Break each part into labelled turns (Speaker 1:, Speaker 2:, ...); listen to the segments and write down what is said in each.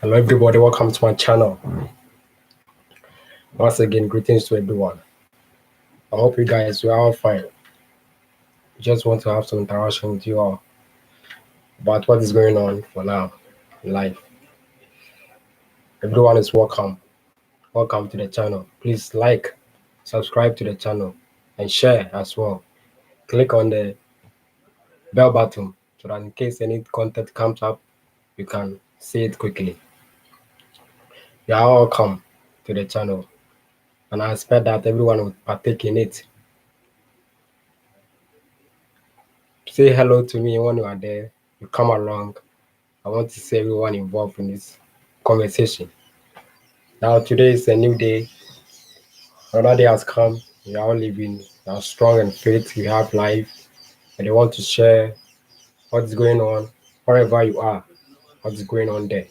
Speaker 1: Hello, everybody. Welcome to my channel. Once again, greetings to everyone. I hope you guys are all fine. Just want to have some interaction with you all about what is going on for now in life. Everyone is welcome. Welcome to the channel. Please like, subscribe to the channel, and share as well. Click on the bell button so that in case any content comes up, you can see it quickly. You are welcome to the channel, and I expect that everyone will partake in it. Say hello to me when you are there. You come along. I want to see everyone involved in this conversation. Now, today is a new day. Another day has come. We are all living. We are strong in faith. We have life. And they want to share what's going on wherever you are. What's going on there.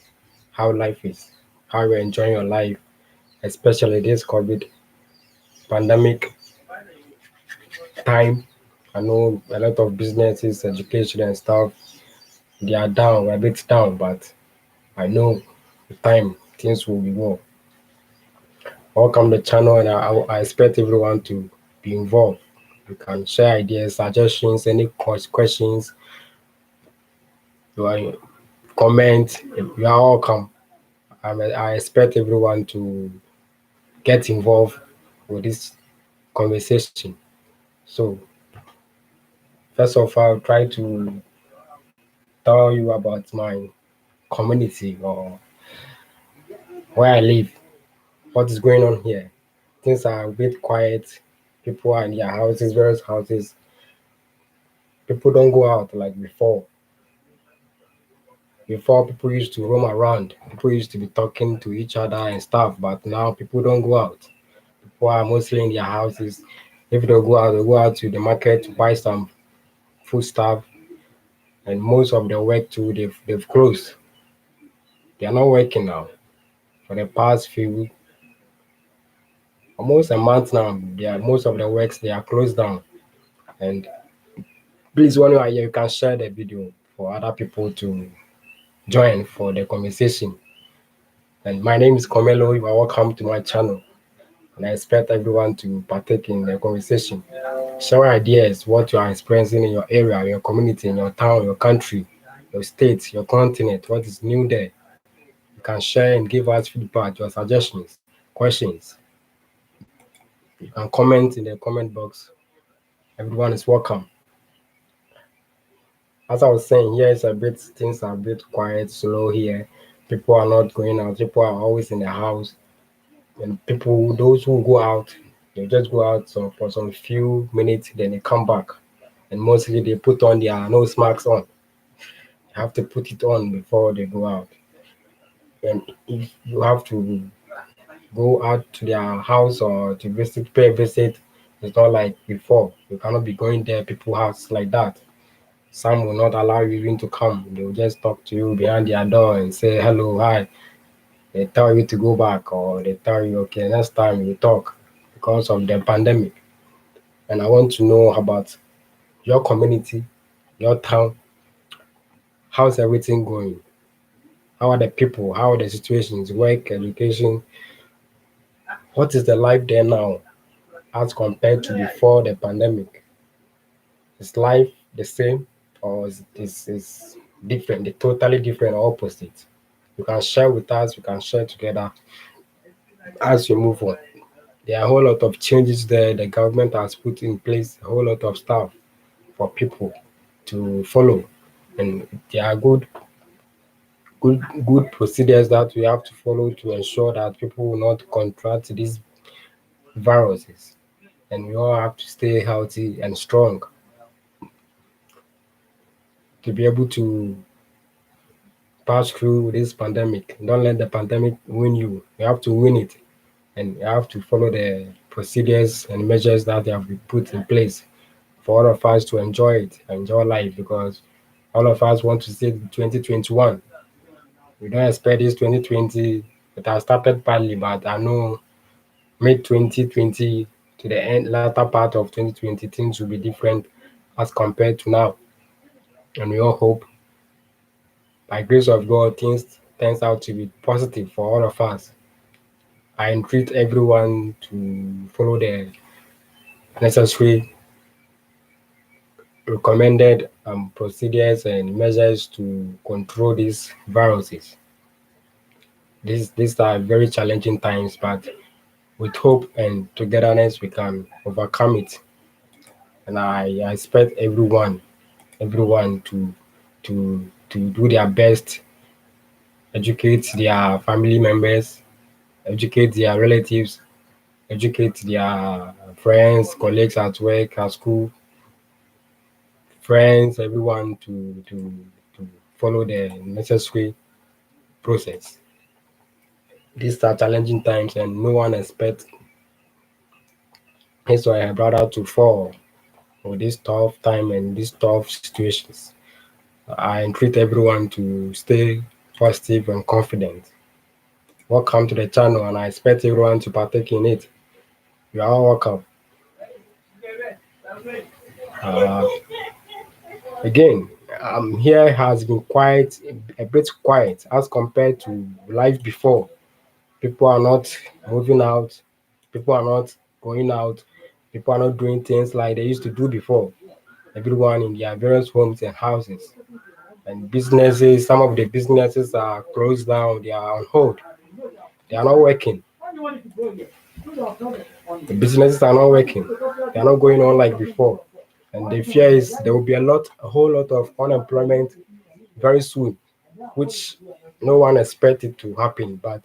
Speaker 1: How life is. How you're enjoying your life. Especially this COVID pandemic time. I know a lot of businesses, education and stuff, they are down. We're a bit down. But I know with time things will be well. Welcome to the channel, and I expect everyone to be involved. You can share ideas, suggestions, any questions, you are, comment. You are welcome. I expect everyone to get involved with this conversation. So, first of all, I'll try to tell you about my community or where I live, what is going on here. Things are a bit quiet. People are in their houses, various houses. People don't go out like before. Before, people used to roam around, people used to be talking to each other and stuff, but now people don't go out. People are mostly in their houses. If they go out to the market to buy some food stuff, and most of the work too, they've closed. They are not working now. For the past few, almost a month now, most of the works they are closed down. And please, when you are here, you can share the video for other people to join for the conversation. And my name is Komelo. You are welcome to my channel. And I expect everyone to partake in the conversation. Share ideas, what you are experiencing in your area, your community, in your town, your country, your state, your continent, what is new there. You can share and give us feedback, your suggestions, questions. You can comment in the comment box. Everyone is welcome. As I was saying, here is things are a bit quiet, slow here. People are not going out. People are always in the house. And those who go out, they just go out for some few minutes, then they come back. And mostly they put on their nose masks on. They have to put it on before they go out. And if you have to go out to their house or to pay a visit, it's not like before. You cannot be going there, people's house like that. Some will not allow you even to come. They will just talk to you behind their door and say hello, hi. They tell you to go back, or they tell you, okay, next time you talk because of the pandemic. And I want to know about your community, your town. How's everything going? How are the people? How are the situations? Work, education? What is the life there now as compared to before the pandemic? Is life the same, or is different, totally different or opposite? You can share with us, we can share together as we move on. There are a whole lot of changes there. The government has put in place a whole lot of stuff for people to follow, and there are good procedures that we have to follow to ensure that people will not contract these viruses, and we all have to stay healthy and strong to be able to pass through this pandemic. Don't let the pandemic win you. You have to win it, and you have to follow the procedures and measures that they have been put in place for all of us to enjoy it, enjoy life, because all of us want to see 2021. We don't expect this 2020. It has started badly, but I know mid 2020 to the latter part of 2020, things will be different as compared to now. And we all hope, by grace of God, things turns out to be positive for all of us. I entreat everyone to follow the necessary recommended procedures and measures to control these viruses. These are very challenging times, but with hope and togetherness, we can overcome it. And I expect everyone to do their best, educate their family members, educate their relatives, educate their friends, colleagues at work, at school, friends, everyone to follow the necessary process. These are challenging times, and no one expects his or her brother to fall for this tough time and these tough situations. I entreat everyone to stay positive and confident. Welcome to the channel, and I expect everyone to partake in it. You are all welcome. Uh, Again, here has been quite a bit quiet as compared to life before. People are not moving out, people are not going out, people are not doing things like they used to do before. Everyone in their various homes and houses. And businesses, some of the businesses are closed down, they are on hold, they are not working. The businesses are not working, they are not going on like before. And the fear is there will be a whole lot of unemployment very soon, which no one expected to happen. But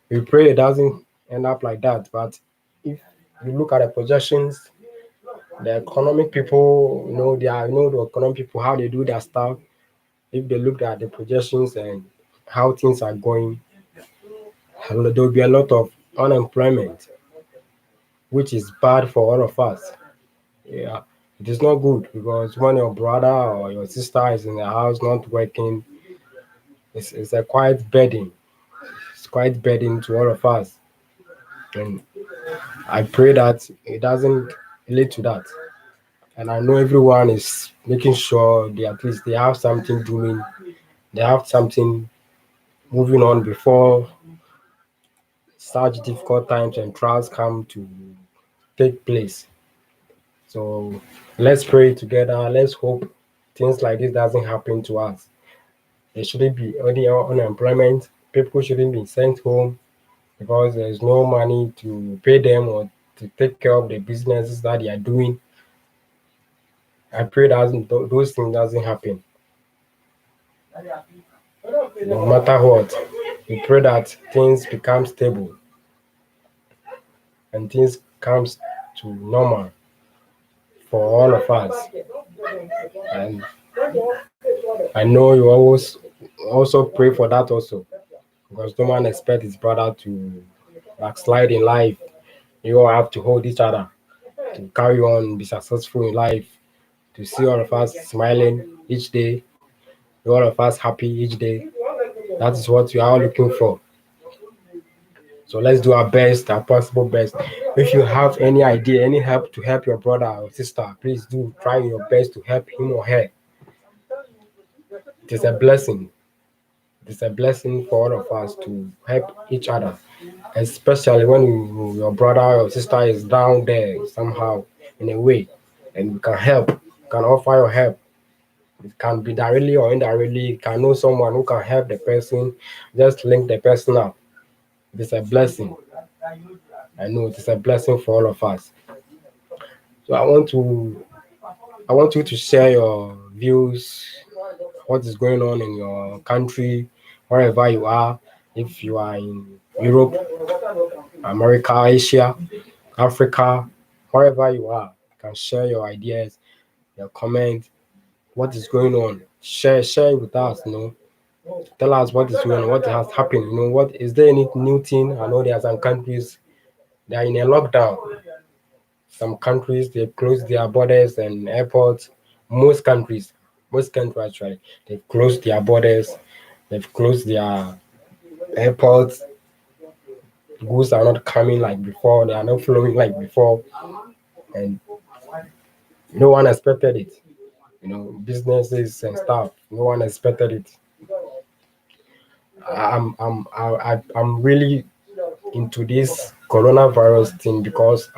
Speaker 1: we pray it doesn't end up like that. But if you look at the projections, the economic people, they are, the economic people, how they do their stuff. If they look at the projections and how things are going, there will be a lot of unemployment, which is bad for all of us. Yeah, it is not good because when your brother or your sister is in the house not working, it's a quite burden. It's quite burden to all of us. And I pray that it doesn't lead to that. And I know everyone is making sure they at least they have something doing, they have something moving on before such difficult times and trials come to take place. So let's pray together. Let's hope things like this doesn't happen to us. There shouldn't be any unemployment. People shouldn't be sent home because there's no money to pay them or to take care of the businesses that they are doing. I pray that those things doesn't happen. No matter what, we pray that things become stable and things comes to normal for all of us. And I know you always also pray for that also, because no one expect his brother to backslide in life. You all have to hold each other to carry on, be successful in life, to see all of us smiling each day, all of us happy each day. That is what we are all looking for. So let's do our best, our possible best. If you have any idea, any help to help your brother or sister, please do try your best to help him or her. It is a blessing. It is a blessing for all of us to help each other, especially when your brother or sister is down there somehow in a way, and you can help, can offer your help. It can be directly or indirectly. You can know someone who can help the person, just link the person up. It is a blessing. I know it is a blessing for all of us. So I want you to share your views, what is going on in your country, wherever you are. If you are in Europe, America, Asia, Africa, wherever you are, you can share your ideas, your comments, what is going on. Share it with us, Tell us what is going on, what has happened, what is there any new thing? I know there are some countries they are in a lockdown. Some countries they close their borders and airports. Most countries actually, they've closed their borders, they've closed their airports. Goods are not coming like before, they are not flowing like before, and no one expected it. Businesses and stuff, no one expected it. I'm really into this coronavirus thing because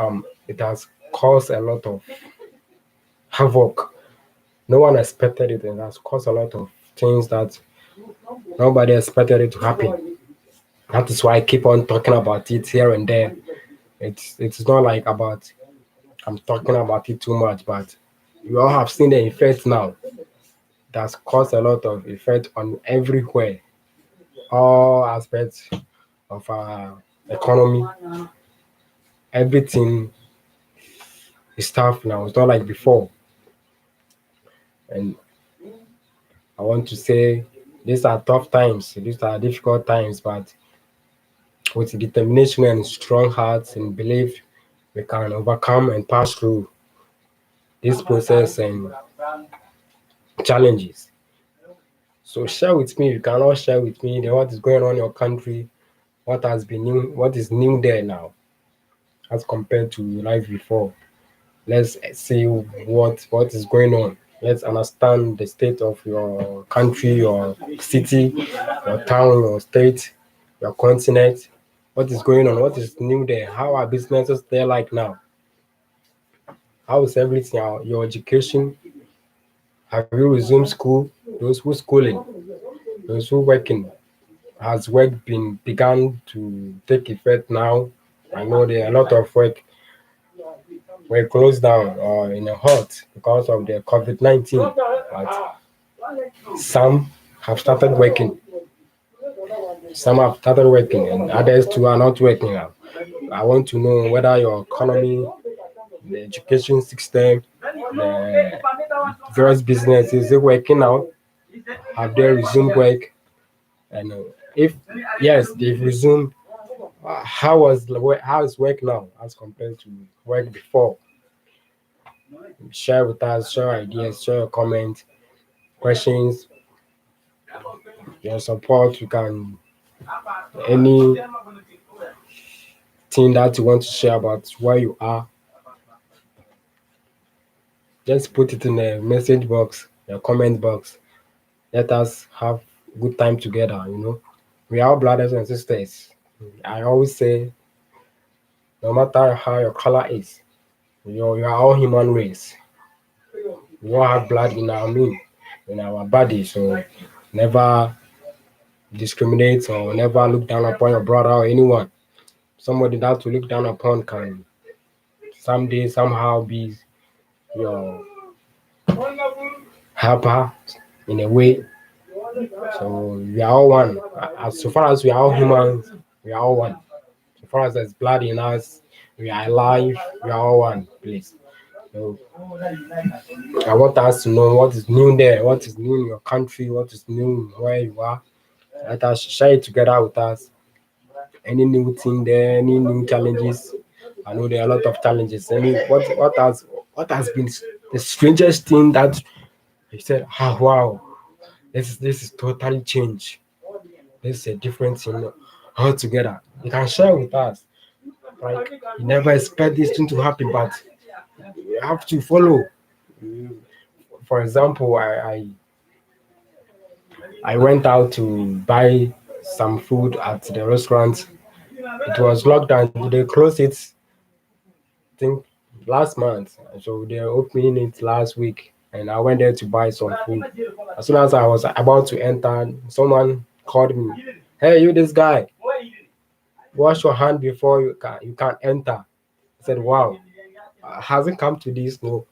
Speaker 1: it has caused a lot of havoc. No one expected it, and it has caused a lot of things that nobody expected it to happen. That is why I keep on talking about it here and there. It's not like about I'm talking about it too much, but you all have seen the effect now. That's caused a lot of effect on everywhere, all aspects of our economy. Everything is tough now. It's not like before. And I want to say these are tough times. These are difficult times, but with determination and strong hearts and belief, we can overcome and pass through this process and challenges. So share with me. You can all share with me what is going on in your country, what has been new, what is new there now as compared to life before. Let's see what is going on. Let's understand the state of your country, your city, your town, your state, your continent. What is going on? What is new there? How are businesses there like now? How is everything? Your education? Have you resumed school? Those who schooling, those who working. Has work been begun to take effect now? I know there are a lot of work were closed down or in a halt because of the COVID-19. But some have started working. Some have started working, and others too are not working now. I want to know whether your economy, the education system, the various businesses, is it working now? Have they resumed work? And if yes, they've resumed, how is work now as compared to work before? Share with us, share ideas, share your comments, questions, your support. You can anything that you want to share about where you are, just put it in the message box, the comment box. Let us have good time together. We are all brothers and sisters. I always say, no matter how your color is, you are all human race. We all have blood in our in our body. So never discriminate or never look down upon your brother or anyone. Somebody that to look down upon can someday somehow be your helper in a way. So we are all one. As so far as we are all humans, we are all one. So far as there's blood in us, we are alive, we are all one, please. So I want us to know what is new there, what is new in your country, what is new where you are. Let us share it together with us. Any new thing there, any new challenges. I know there are a lot of challenges. What has been the strangest thing that you said, ah wow, this is totally changed. This is a different thing altogether. You can share with us. Like you never expect this thing to happen, but you have to follow. For example, I went out to buy some food at the restaurant. It was locked down. They closed it, I think, last month. So they're opening it last week. And I went there to buy some food. As soon as I was about to enter, someone called me. Hey, you, this guy, wash your hand before you can enter. I said, wow, hasn't come to this. No,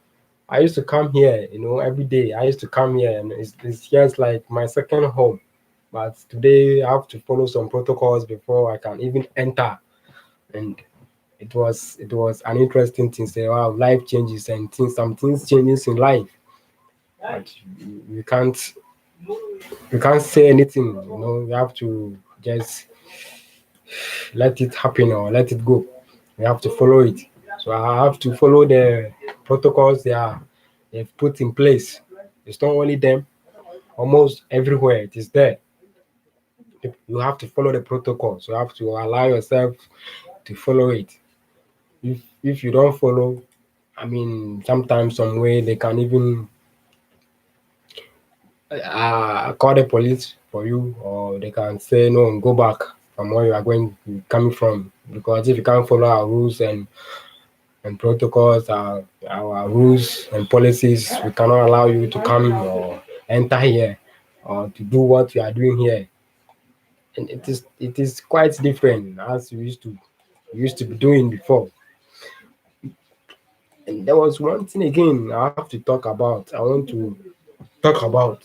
Speaker 1: I used to come here, every day. I used to come here, and it's just like my second home. But today I have to follow some protocols before I can even enter. And it was an interesting thing. Say, wow, life changes and some things changes in life. But you can't say anything. You have to just let it happen or let it go. You have to follow it. So I have to follow the protocols they've put in place. It's not only them, almost everywhere it is there. You have to follow the protocols. You have to allow yourself to follow it. If you don't follow, I mean, sometimes some way they can even call the police for you, or they can say no, go back from where you are going coming from, because if you can't follow our rules and protocols, our rules and policies, we cannot allow you to come or enter here or to do what you are doing here. And it is quite different as we used to be doing before. And there was one thing again I have to talk about. I want to talk about,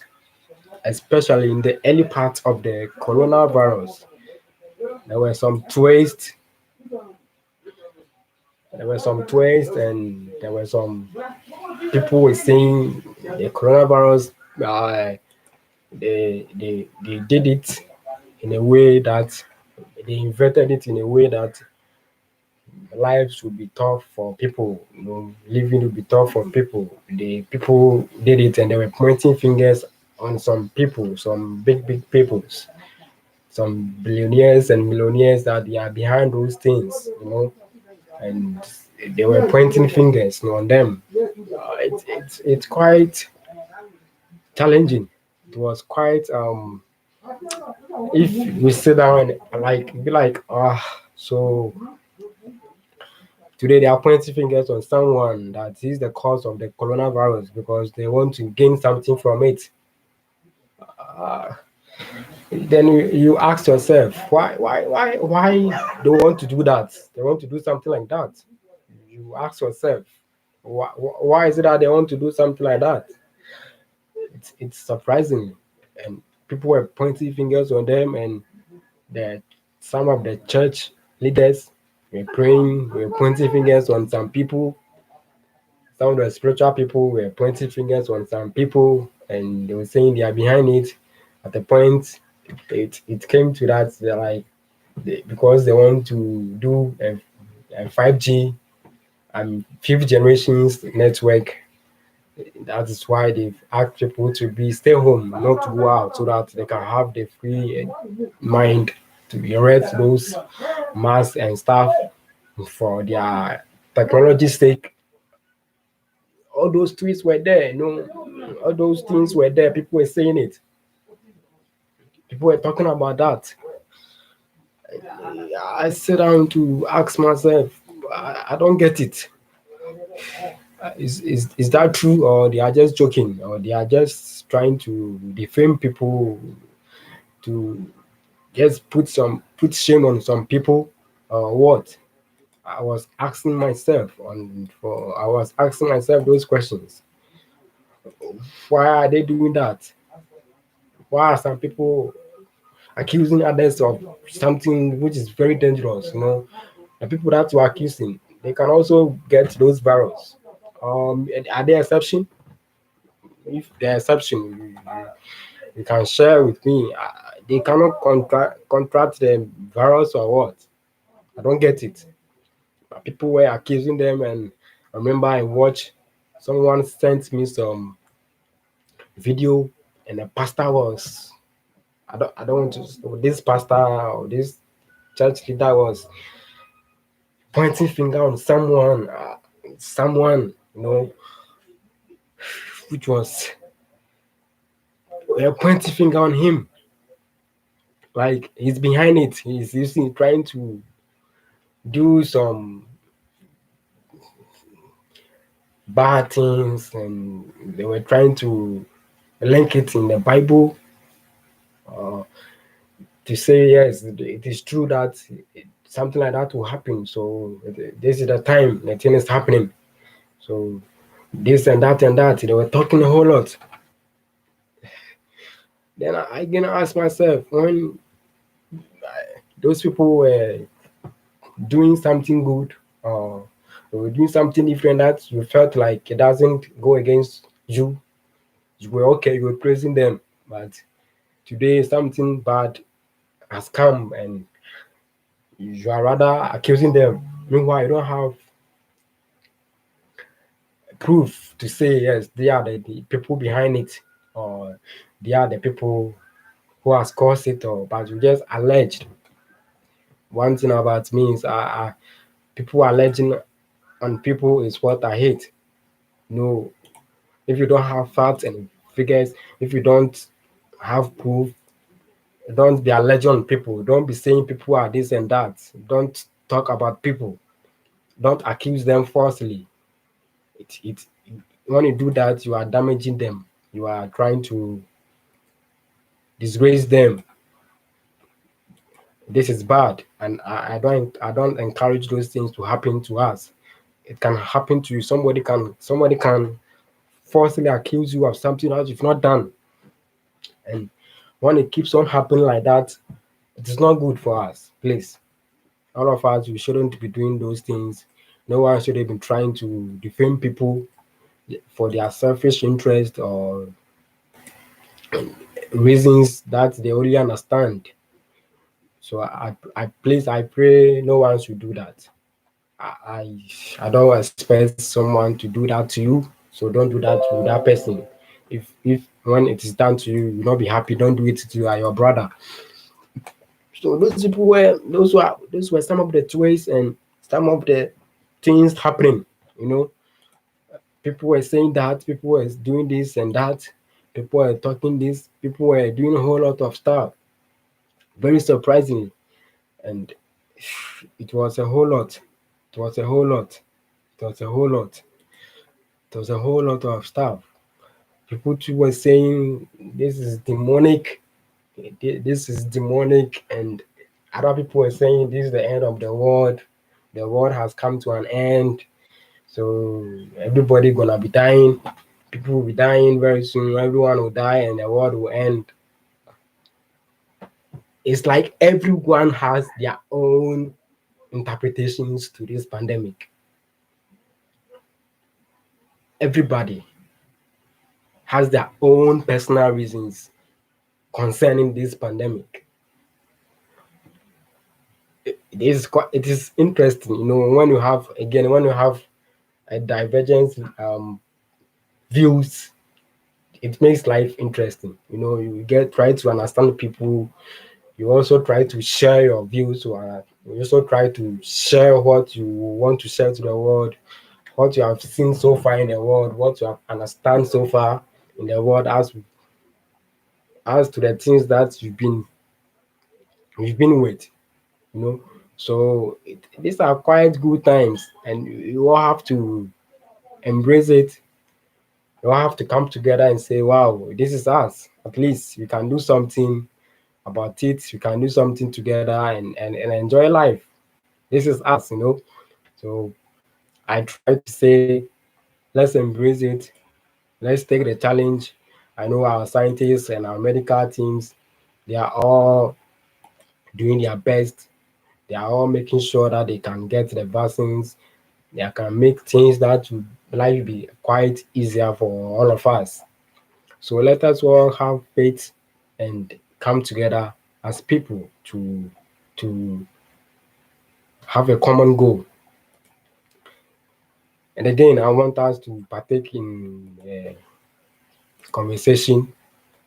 Speaker 1: especially in the early part of the coronavirus. There were some twists. There were some twists, and there were some people were saying the coronavirus. They did it in a way that they invented it in a way that lives would be tough for people. Living would be tough for people. The people did it, and they were pointing fingers on some people, some big peoples, some billionaires and millionaires that they are behind those things. And they were pointing fingers on them. It's quite challenging. It was quite if we sit down and like be like so today they are pointing fingers on someone that is the cause of the coronavirus because they want to gain something from it. Uh, then you ask yourself why they want to do that? They want to do something like that. You ask yourself why is it that they want to do something like that? It's surprising, and people were pointing fingers on them, and that some of the church leaders were praying, were pointing fingers on some people. Some of the spiritual people were pointing fingers on some people, and they were saying they are behind it. At the point, it came to that they're like because they want to do a 5G and fifth generations network. That is why they've asked people to be stay home, not to go out, so that they can have the free mind to erect those masks and stuff for their technology's sake. All those tweets were there, all those things were there. People were saying it. People were talking about that. I sit down to ask myself, I don't get it. Is that true, or they are just joking, or they are just trying to defame people to just put shame on some people, or what? I was asking myself those questions. Why are they doing that? Why are some people accusing others of something which is very dangerous? The people that were accusing, they can also get those virus. Are there exception? If there are exception, you can share with me. They cannot contract the virus or what? I don't get it. But people were accusing them, and I remember I watched someone sent me some video, and the pastor was I don't want to this pastor or this church leader was pointing finger on someone, which was pointing finger on him, like he's behind it. He's using trying to do some bad things, and they were trying to link it in the Bible, uh, to say yes, it is true that something like that will happen. So this is the time the thing is happening. So this and that and that, they were talking a whole lot. Then I gonna ask myself, when those people were doing something good, or they were doing something different that you felt like it doesn't go against you, you were okay, you were praising them. But today something bad has come, and you are rather accusing them. Meanwhile, you don't have proof to say yes, they are the people behind it, or they are the people who has caused it, or but you just alleged. One thing about me is people alleging on people is what I hate. No, if you don't have facts and figures, if you don't have proof, Don't be alleging on people. Don't be saying people are this and that. Don't talk about people. Don't accuse them falsely. It when you do that, you are damaging them. You are trying to disgrace them. This is bad, and I don't encourage those things to happen to us. It can happen to you. Somebody can falsely accuse you of something that you've not done, and when it keeps on happening like that, it is not good for us. Please, all of us, we shouldn't be doing those things. No one should have been trying to defame people for their selfish interest or reasons that they only understand. So I pray no one should do that. I I don't expect someone to do that to you. So don't do that to that person. If when it is done to you, you will not be happy. Don't do it to your brother. So those were some of the ways and some of the things happening. You know, people were saying that, people were doing this and that, people were talking this, people were doing a whole lot of stuff. Very surprisingly, and it was a whole lot. It was a whole lot. It was a whole lot. It was a whole lot of stuff. People too were saying this is demonic. This is demonic, and other people were saying this is the end of the world. The world has come to an end. So everybody gonna be dying. People will be dying very soon. Everyone will die, and the world will end. It's like everyone has their own interpretations to this pandemic. Everybody has their own personal reasons concerning this pandemic. It is interesting, when you have a divergence views, it makes life interesting. You get try to understand people. You also try to share your views, or you also try to share what you want to share to the world, what you have seen so far in the world, what you have understand so far in the world, as to the things that you've been with, you know. So these are quite good times, and you all have to embrace it. You all have to come together and say, "Wow, this is us. At least we can do something about it. We can do something together and enjoy life. This is us." So I try to say, let's embrace it. Let's take the challenge. I know our scientists and our medical teams, they are all doing their best. They are all making sure that they can get the vaccines. They can make things that will life be quite easier for all of us. So let us all have faith and come together as people to have a common goal. And again, I want us to partake in conversation.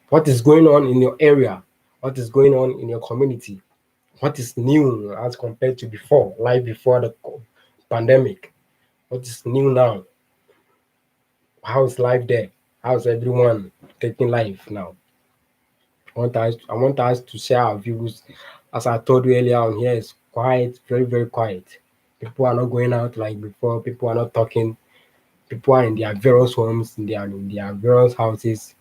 Speaker 1: What is going on in your area? What is going on in your community? What is new as compared to before, life before the pandemic? What is new now? How's life there? How's everyone taking life now? I want us to share our views. As I told you earlier on, here is quiet, very, very quiet. People are not going out like before. People are not talking. People are in their various homes, in their various houses,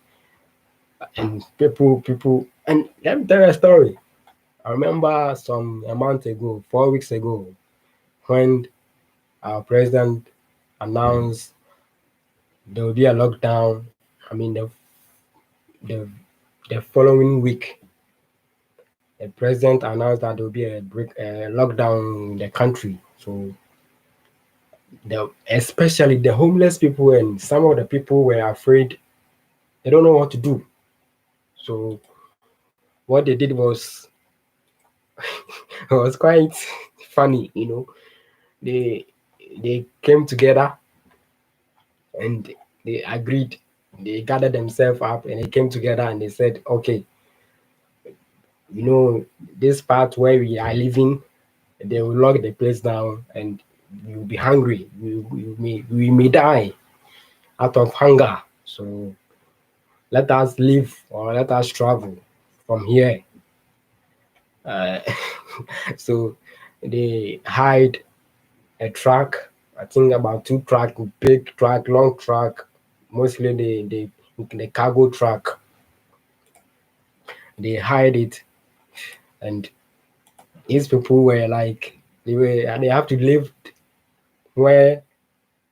Speaker 1: and people. And let me tell you a story. I remember a month ago, 4 weeks ago, when our president announced there will be a lockdown. I mean, the the following week, the president announced that there will be a lockdown in the country. So especially the homeless people and some of the people were afraid. They don't know what to do. So what they did was was quite funny. They they came together and they agreed. They gathered themselves up and they came together and they said, okay, this part where we are living, they will lock the place down and we will be hungry. We may die out of hunger. So let us live or let us travel from here. Uh, so they hide a track. I think about two track, big track, long track, mostly the cargo track. They hide it, and these people were like they have to live where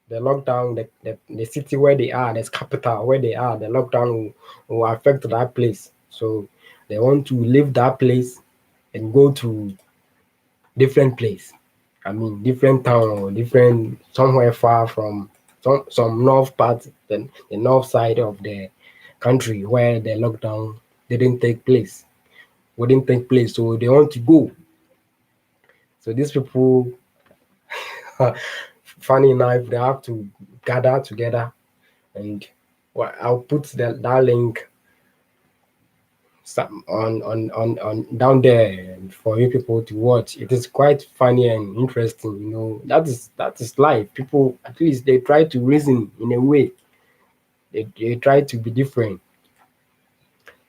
Speaker 1: the lockdown, the city where they are, the capital where they are, the lockdown will affect that place. So they want to leave that place and go to different place. I mean, different town or different somewhere far from some north part, the north side of the country where the lockdown didn't take place, wouldn't take place. So they want to go. So these people, funny enough, they have to gather together, and well, I'll put that link on down there for you people to watch. It is quite funny and interesting. That is life. People, at least they try to reason in a way. They try to be different.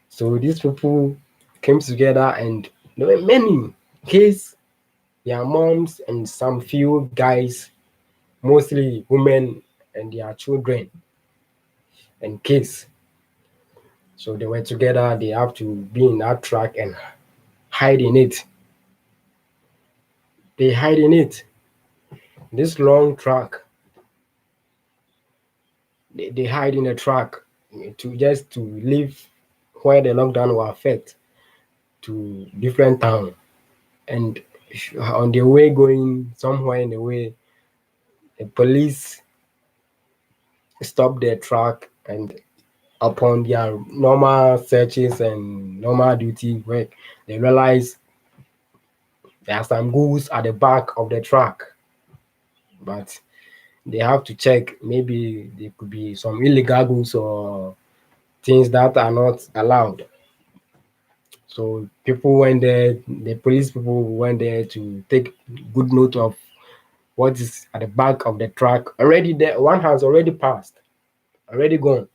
Speaker 1: So these people came together, and there were many kids, their moms, and some few guys, mostly women and their children and kids. So they were together. They have to be in that track and hide in it. They hide in it. This long track, they hide in a track to just to live where the lockdown will affect to different town. And on the way going somewhere in the way, the police stop their track, and upon their normal searches and normal duty work, they realize there are some goods at the back of the track, but they have to check. Maybe there could be some illegal goods or things that are not allowed. So people went there, the police people went there to take good note of what is at the back of the truck. Already there, one has already passed, already gone.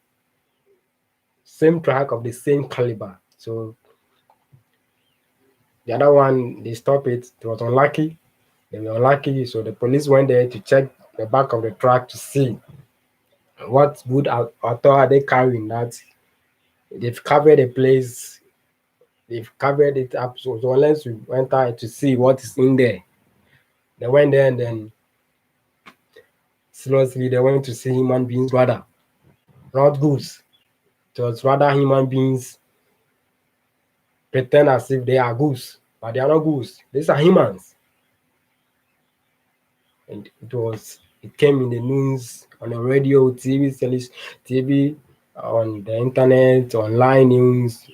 Speaker 1: Same truck of the same caliber. So the other one, they stop it. It was unlucky. They were unlucky. So the police went there to check the back of the truck to see what good author are they carrying, that they've covered the place, they've covered it up. So unless we went out to see what is in there, they went there, and then seriously, they went to see human beings rather, not goose. It was rather human beings pretend as if they are goose, but they are not goose. These are humans. And it came in the news, on the radio, TV, on the internet, online news.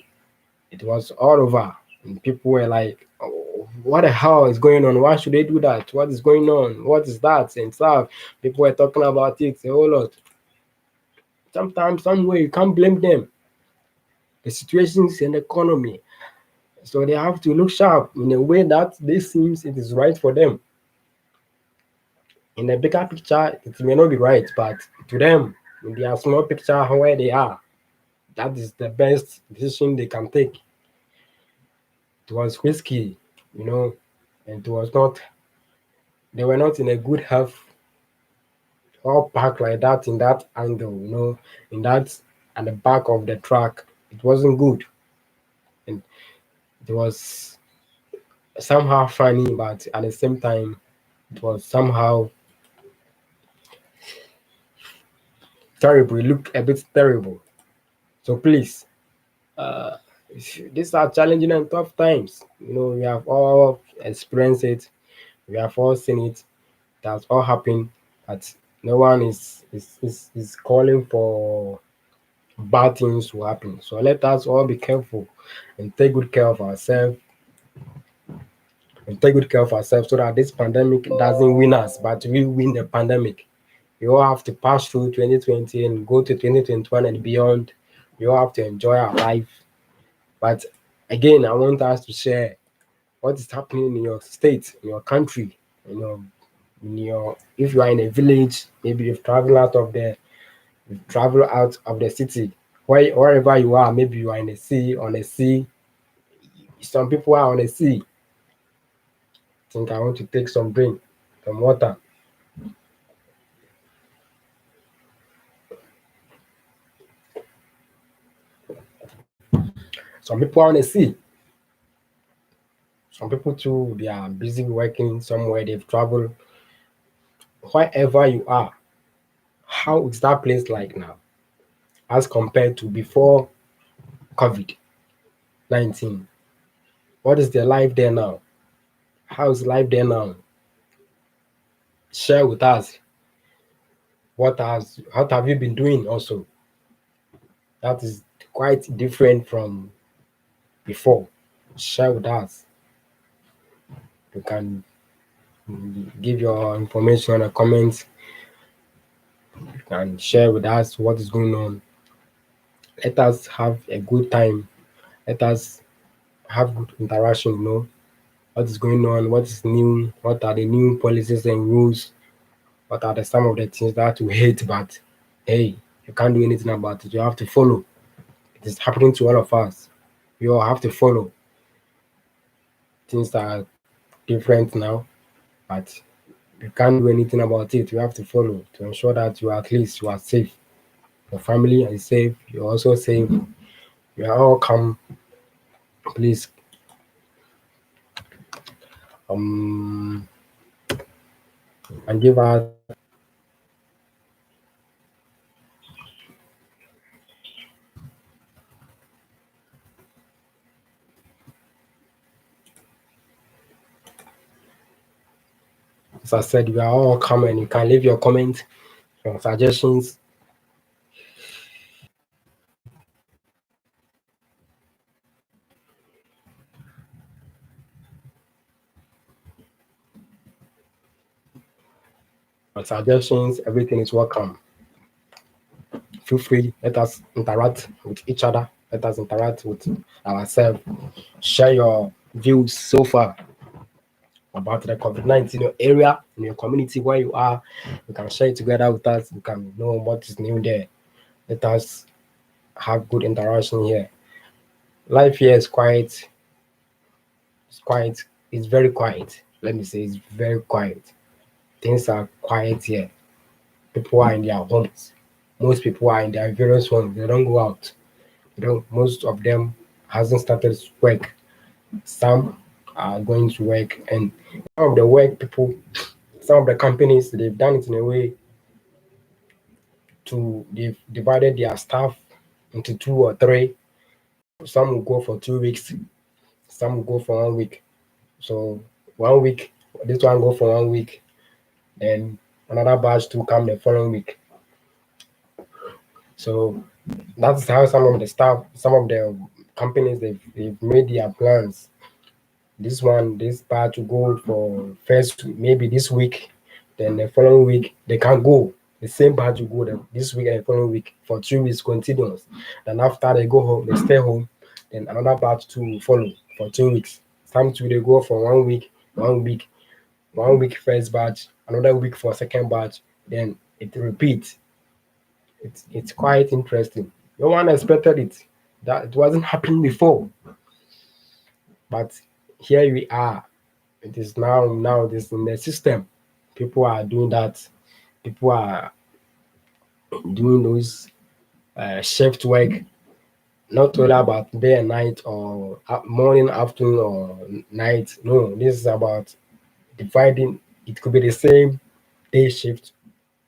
Speaker 1: It was all over. And people were like, oh, what the hell is going on? Why should they do that? What is going on? What is that? And stuff. People were talking about it a whole lot. Sometimes, some way, you can't blame them. The situations in the economy. So they have to look sharp in a way that they seems it is right for them. In the bigger picture, it may not be right, but to them, in their small picture where they are, that is the best decision they can take. It was risky, you know, and it was not, they were not in a good health all parked like that in that angle, in that at the back of the truck. It wasn't good. And it was somehow funny, but at the same time, it was somehow terrible. It looked a bit terrible. So please, uh, these are challenging and tough times. We have all experienced it. We have all seen it. That's all happened. But no one is calling for bad things to happen. So let us all be careful and take good care of ourselves so that this pandemic doesn't win us, but we win the pandemic. We all have to pass through 2020 and go to 2021 and beyond. We all have to enjoy our life. But again, I want us to share what is happening in your state, in your country, you know, if you are in a village, maybe you've traveled out of the city, wherever you are, maybe you are in the sea, on the sea, Some people are on the sea. Think I want to take some drink, some water. Some people are on the sea. Some people too, they are busy working somewhere. They've traveled. Wherever you are, how is that place like now, as compared to before COVID-19? What is their life there now? How is life there now? Share with us. What have you been doing also? That is quite different from before. Share with us. You can give your information or comments. You can share with us what is going on. Let us have a good time. Let us have good interaction, what is going on, what is new, what are the new policies and rules, what are the some of the things that you hate, but hey, you can't do anything about it. You have to follow. It is happening to all of us. You all have to follow. Things are different now, but you can't do anything about it. You have to follow to ensure that you at least you are safe. Your family is safe. You're also safe. You are all come. Please, um, and give us. As I said, you are all welcome, and you can leave your comment, your suggestions. Your suggestions, everything is welcome. Feel free. Let us interact with each other. Let us interact with ourselves. Share your views so far about the COVID-19 area in your community where you are. You can share it together with us. You can know what is new there. Let us have good interaction here. Life here is quiet. It's quiet. It's very quiet. Let me say it's very quiet. Things are quiet here. People are in their homes. Most people are in their various homes. They don't go out. They don't. Most of them hasn't started work. Some are going to work, and some of the work people, some of the companies, they've done it in a way to they've divided their staff into two or three. Some will go for 2 weeks. Some will go for 1 week. So 1 week, this one go for 1 week, then another batch to come the following week. So that's how some of the staff, some of the companies, they've made their plans. This batch will go for first maybe this week, then the following week they can go. The same batch will go this week and the following week for 3 weeks continuous. Then after they go home, they stay home. Then another batch to follow for 2 weeks. Some two they go for 1 week, 1 week, 1 week first batch, another week for second batch. Then it repeats. It's quite interesting. No one expected it. That it wasn't happening before, but here we are. It is now this in the system. People are doing that. People are doing those shift work, not all about day and night or morning, afternoon, or night. No, this is about dividing. It could be the same day shift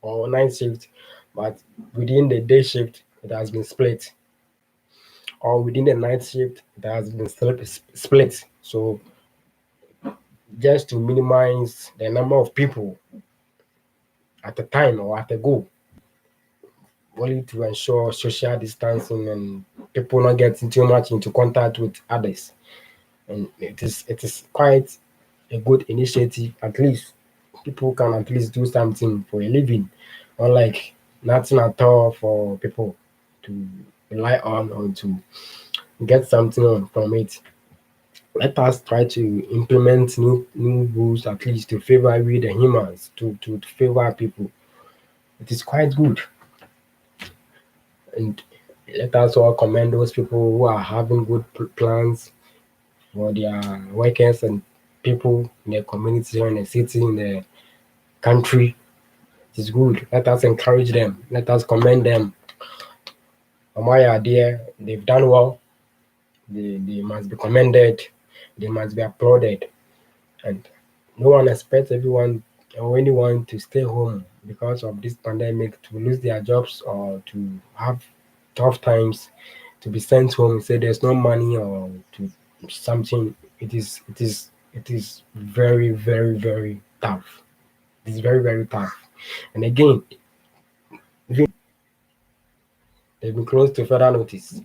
Speaker 1: or night shift, but within the day shift, it has been split, or within the night shift, it has been split. So just to minimize the number of people at a time or at a go, only to ensure social distancing and people not getting too much into contact with others. And it is quite a good initiative. At least people can at least do something for a living, unlike nothing at all for people to rely on or to get something on from it. Let us try to implement new rules, at least to favor we the humans, to favor people. It is quite good. And let us all commend those people who are having good plans, for their workers and people in the community or in the city, in the country. It is good. Let us encourage them. Let us commend them. Why are there? They've done well. They must be commended. They must be applauded. And no one expects everyone or anyone to stay home because of this pandemic, to lose their jobs or to have tough times, to be sent home, say there's no money or to something. It is very, very, very tough. It's very, very tough. And again, even they've been close to further notice.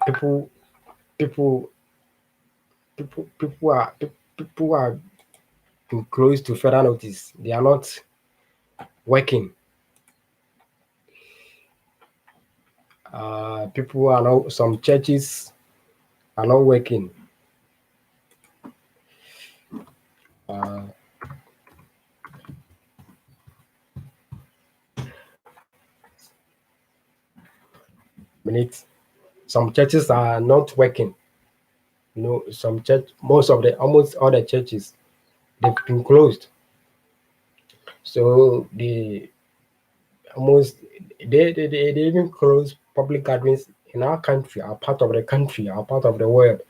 Speaker 1: People, people, people are been close to further notice. They are not working. People are not. Some churches are not working. Uh, minute. Some churches are not working. Some church, almost all the churches, they've been closed. So they almost they even close public gatherings in our country, our part of the country, our part of the world.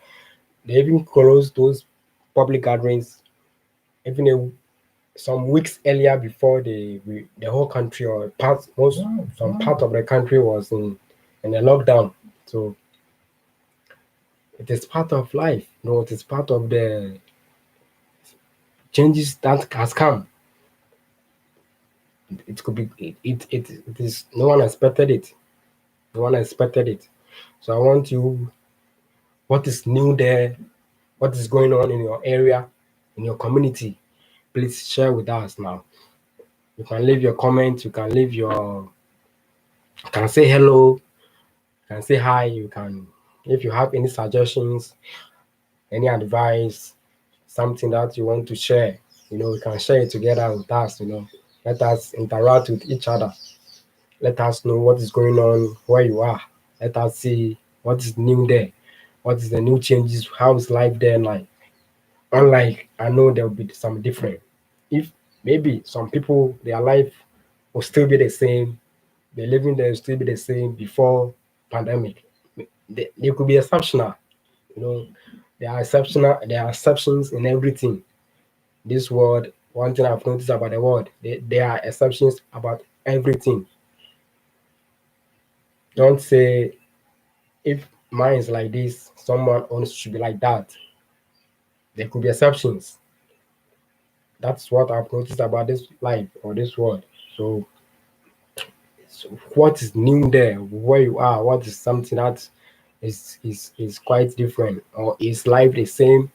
Speaker 1: They even close those public gatherings even some weeks earlier before the whole country or some part of the country was in a lockdown. So it is part of life. It is part of the changes that has come. It could be it is no one expected it. No one expected it. So I want you, what is new there? What is going on in your area, in your community? Please share with us now. You can leave your comment, you can say hello, you can say hi, you can, if you have any suggestions, any advice, something that you want to share, we can share it together with us. Let us interact with each other. Let us know what is going on where you are. Let us see what is new there. What is the new changes? How is life there like? Unlike, I know there will be some different. If maybe some people, their life will still be the same, the living there will still be the same before pandemic. They could be exceptional. You know, there are exceptional. There are exceptions in everything. This world. One thing I've noticed about the world, there are exceptions about everything. Don't say if mine is like this, someone else should be like that. There could be exceptions. That's what I've noticed about this life or this world. So what is new there where you are? What is something that is quite different, or is life the same?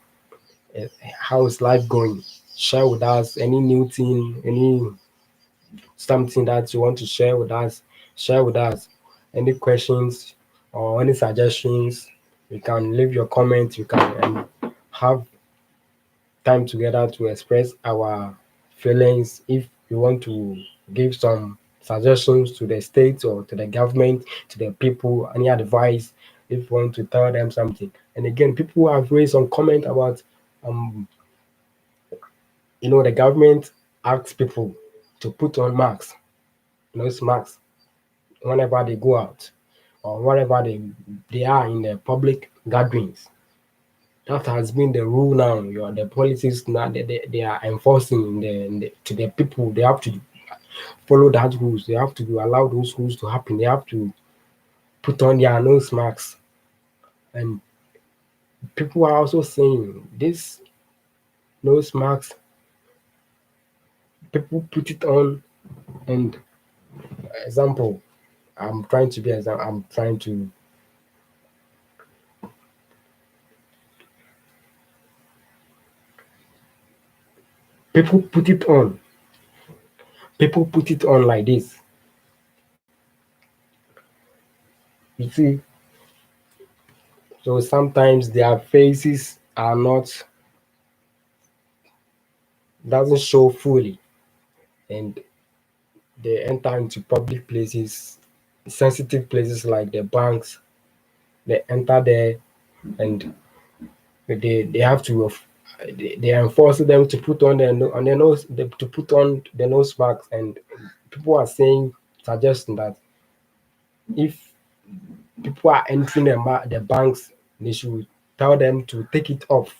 Speaker 1: How is life going? Share with us any new thing, any something that you want to share with us. Share with us any questions or any suggestions. You can leave your comments. You can have time together to express our feelings. If you want to give some suggestions to the state or to the government, to the people, any advice, if you want to tell them something. And again, people have raised some comment about um the government asks people to put on masks, nose masks, whenever they go out or wherever they are in the public gatherings. That has been the rule now. The policies now they are enforcing to the people. They have to follow that rules. They have to allow those rules to happen. They have to put on their nose masks. And people are also saying this nose mask. People put it on, and example, I'm trying to be example. I'm trying to people put it on. People put it on like this. You see, so sometimes their faces are not doesn't show fully, and they enter into public places, sensitive places like the banks. They enter there, and They have to they enforce them to put on their nose to put on the nose masks, and people are saying suggesting that if people are entering the banks, they should tell them to take it off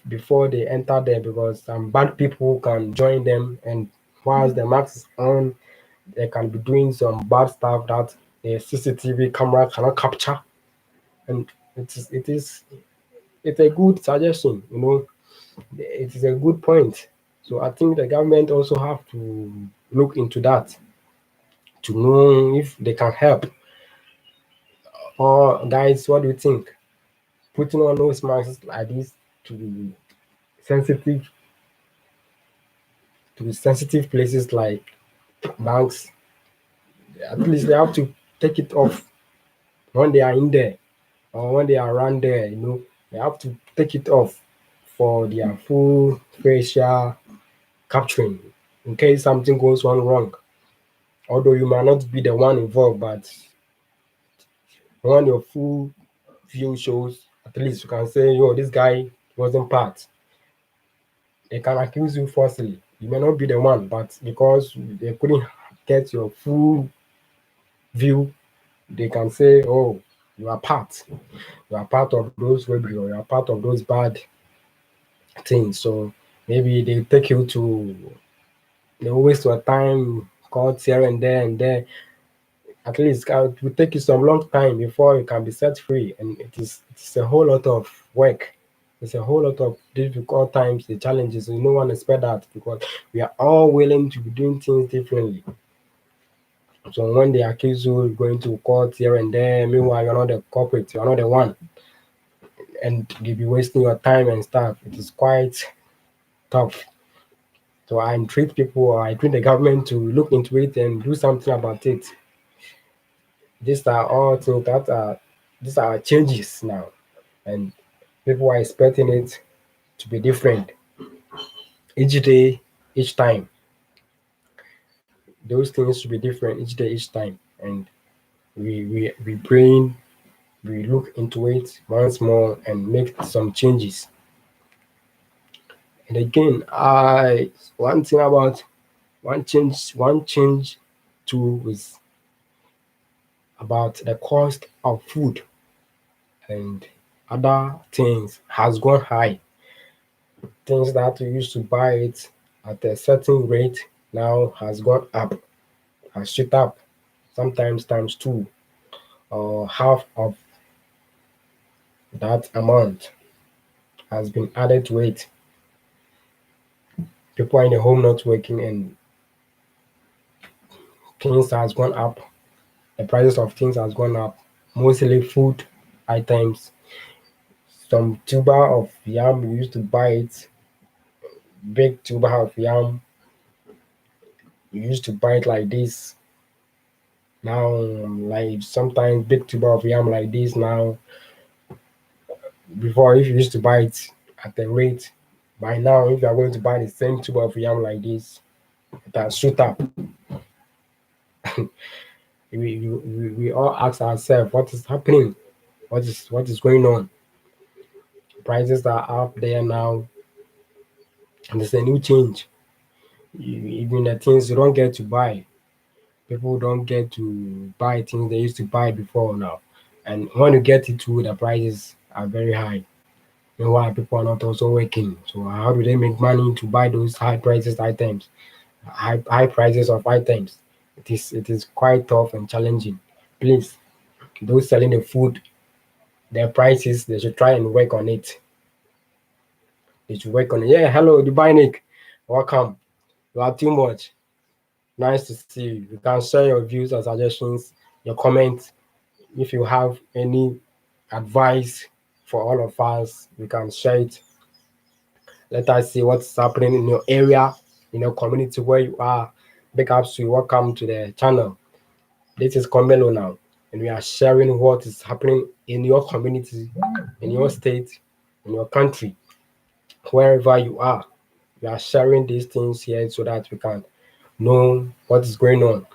Speaker 1: before they enter there, because some bad people can join them, and whilst the mask is on, they can be doing some bad stuff that the CCTV camera cannot capture. And it's a good suggestion, it is a good point. So I think the government also have to look into that to know if they can help. Or guys, what do you think? Putting on those masks like this to sensitive sensitive places like banks, at least they have to take it off when they are in there or when they are around there, they have to take it off for their full facial capturing in case something goes on wrong. Although you might not be the one involved, but when your full view shows, at least you can say, yo, this guy wasn't part. They can accuse you falsely. You may not be the one, but because they couldn't get your full view, they can say, oh, you are part. You are part of those robbery, or you are part of those bad things. So maybe they take you to, they waste your time, courts here and there. At least it will take you some long time before you can be set free, and it's a whole lot of work. It's a whole lot of difficult times, the challenges. No one expect that, because we are all willing to be doing things differently. So when they accuse you going to court here and there, meanwhile you're not the culprit, you're not the one, and they be wasting your time and stuff. It is quite tough. So I entreat people, or I entreat the government to look into it and do something about it. These are all things that are these are changes now, and people are expecting it to be different each day, each time. Those things should be different each day, each time, and we bring we look into it once more and make some changes. And again, I one thing about one change too is about the cost of food and other things has gone high. Things that we used to buy it at a certain rate now has gone up, has shot up, sometimes times two or half of that amount has been added to it. People are in the home not working, and things has gone up. The prices of things has gone up, mostly food items. Some tuber of yam, you used to buy it, big tuber of yam, you used to buy it like this. Now, like sometimes big tuber of yam like this now. Before, if you used to buy it at the rate, by now, if you are going to buy the same tuber of yam like this, it has shoot up. We all ask ourselves, what is happening? What is going on? Prices are up there now, and there's a new change. Even the things you don't get to buy, people don't get to buy things they used to buy before now. And when you get it to, the prices are very high. Meanwhile, people are not also working. So how do they make money to buy those high prices items, high prices of items? It is quite tough and challenging. Please, those selling the food, their prices, they should try and work on it. They should work on it. Yeah, hello, Dubai Nick. Welcome. You are too much. Nice to see you. You can share your views and suggestions, your comments. If you have any advice for all of us, you can share it. Let us see what's happening in your area, in your community where you are. Big ups to you. Welcome to the channel. This is Comelo now, and we are sharing what is happening in your community, in your state, in your country, wherever you are. We are sharing these things here so that we can know what is going on.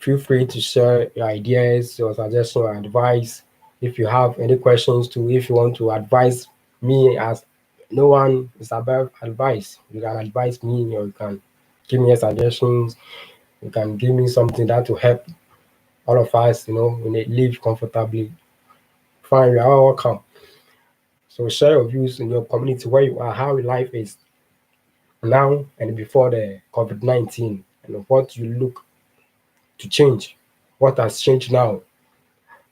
Speaker 1: Feel free to share your ideas, your suggestions, or advice. If you have any questions too, if you want to advise me, as no one is above advice, you can advise me, or you can give me suggestions. You can give me something that will help all of us, live comfortably. Fine, you are all welcome. So share your views in your community, where you are, how your life is now and before the COVID-19, and what you look to change. What has changed now?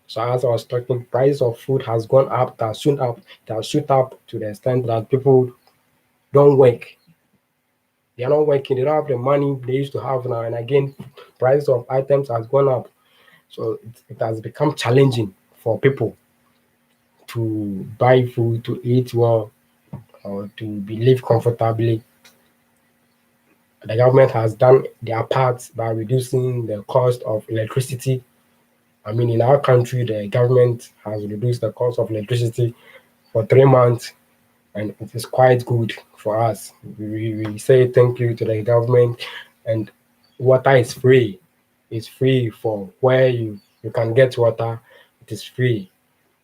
Speaker 1: So as I was talking, price of food has gone up, it has shoot up to the extent that people don't work. They are not working, they don't have the money they used to have now. And again, price of items has gone up. So it has become challenging for people to buy food, to eat well, or to be live comfortably. The government has done their part by reducing the cost of electricity. I mean, in our country, the government has reduced the cost of electricity for 3 months, and it is quite good for us. We say thank you to the government, and water is free. It's free for where you can get water. It is free.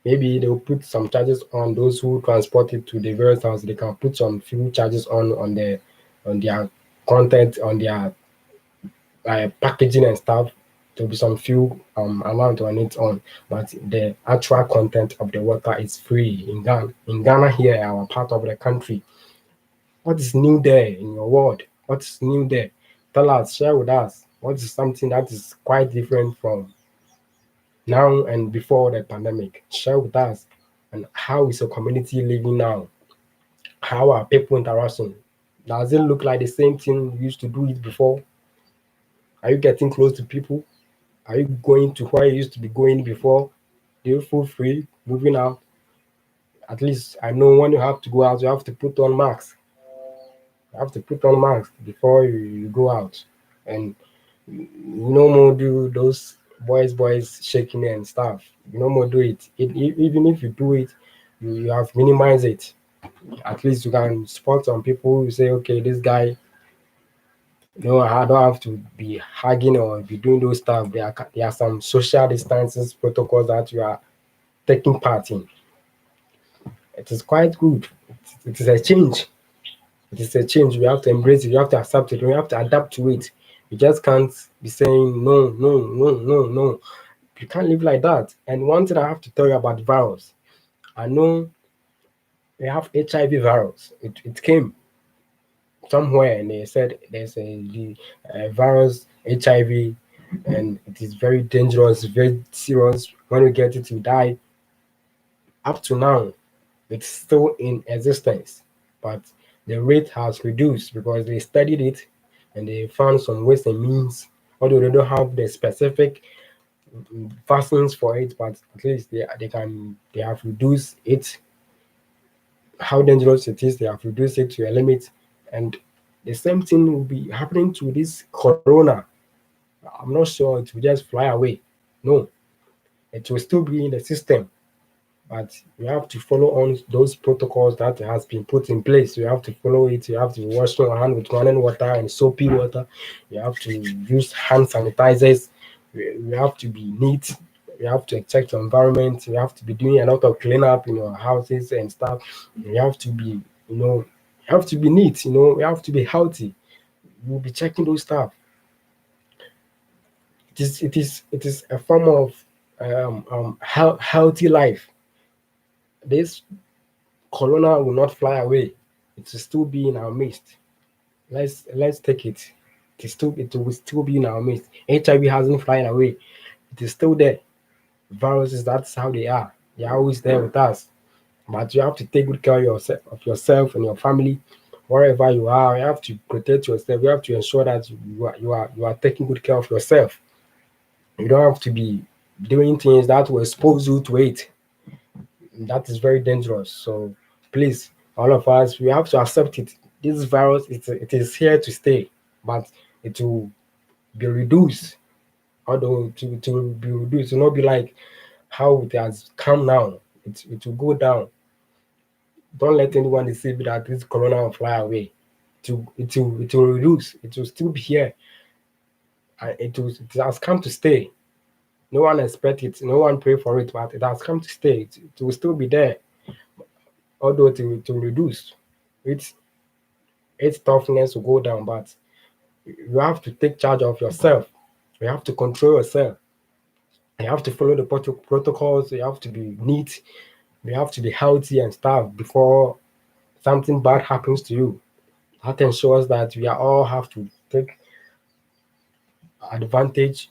Speaker 1: Maybe they'll put some charges on those who transport it to the various houses. They can put some few charges on their content, on their packaging and stuff. There'll be some few amount on it on, but the actual content of the water is free in Ghana. In Ghana here, our part of the country. What is new there in your world? What's new there? Tell us, share with us. What is something that is quite different from now and before the pandemic? Share with us. And how is your community living now? How are people interacting? Does it look like the same thing you used to do it before? Are you getting close to people? Are you going to where you used to be going before? Do you feel free moving out? At least I know when you have to go out, you have to put on masks. You have to put on masks before you go out. And you no more do those boys shaking and stuff. You no more do it. Even if you do it, you have minimized it. At least you can spot some people who say, okay, this guy, I don't have to be hugging or be doing those stuff. There are some social distances protocols that you are taking part in. It is quite good. It is a change. It is a change. We have to embrace it. We have to accept it. We have to adapt to it. You just can't be saying no, no, no, no, no. You can't live like that. And one thing I have to tell you about virus, I know we have HIV virus. It came somewhere and they said there's a virus HIV, and it is very dangerous, very serious. When you get it, you die. Up to now, it's still in existence, but the rate has reduced because they studied it and they found some ways and means. Although they don't have the specific vaccines for it, but at least they have reduced it. How dangerous it is, they have reduced it to a limit, and the same thing will be happening to this corona. I'm not sure it will just fly away. No, it will still be in the system, but you have to follow on those protocols that has been put in place. You have to follow it. You have to wash your hand with running water and soapy water. You have to use hand sanitizers. You have to be neat. You have to check your environment. You have to be doing a lot of cleanup in your houses and stuff. You have to be, you have to be neat. You have to be healthy. You'll be checking those stuff. It is a form of healthy life. This corona will not fly away. It will still be in our midst. Let's take it. It will still be in our midst. HIV hasn't flying away. It is still there. Viruses, that's how they are. They are always there with us. But you have to take good care of yourself and your family. Wherever you are, you have to protect yourself. You have to ensure that you are taking good care of yourself. You don't have to be doing things that will expose you to it. That is very dangerous. So please, all of us, we have to accept it. This virus, it is here to stay, but it will be reduced. Although it will be reduced, it will not be like how it has come now. It will go down. Don't let anyone deceive you that this corona will fly away. It will reduce. It will still be here. and it has come to stay. No one expect it, no one pray for it, but it has come to stay. It will still be there, although to reduce. Its its toughness will go down, but you have to take charge of yourself. You have to control yourself. You have to follow the protocols. You have to be neat. You have to be healthy and stuff before something bad happens to you. That ensures that we are all have to take advantage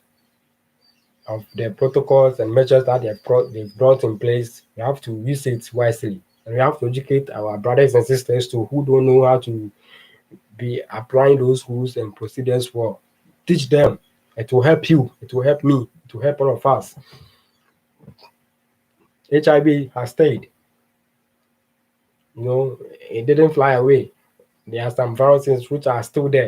Speaker 1: of the protocols and measures that they've brought in place. We have to use it wisely. And we have to educate our brothers and sisters too who don't know how to be applying those rules and procedures well. Teach them. It will help you. It will help me. It will help all of us. HIV has stayed. It didn't fly away. There are some viruses which are still there.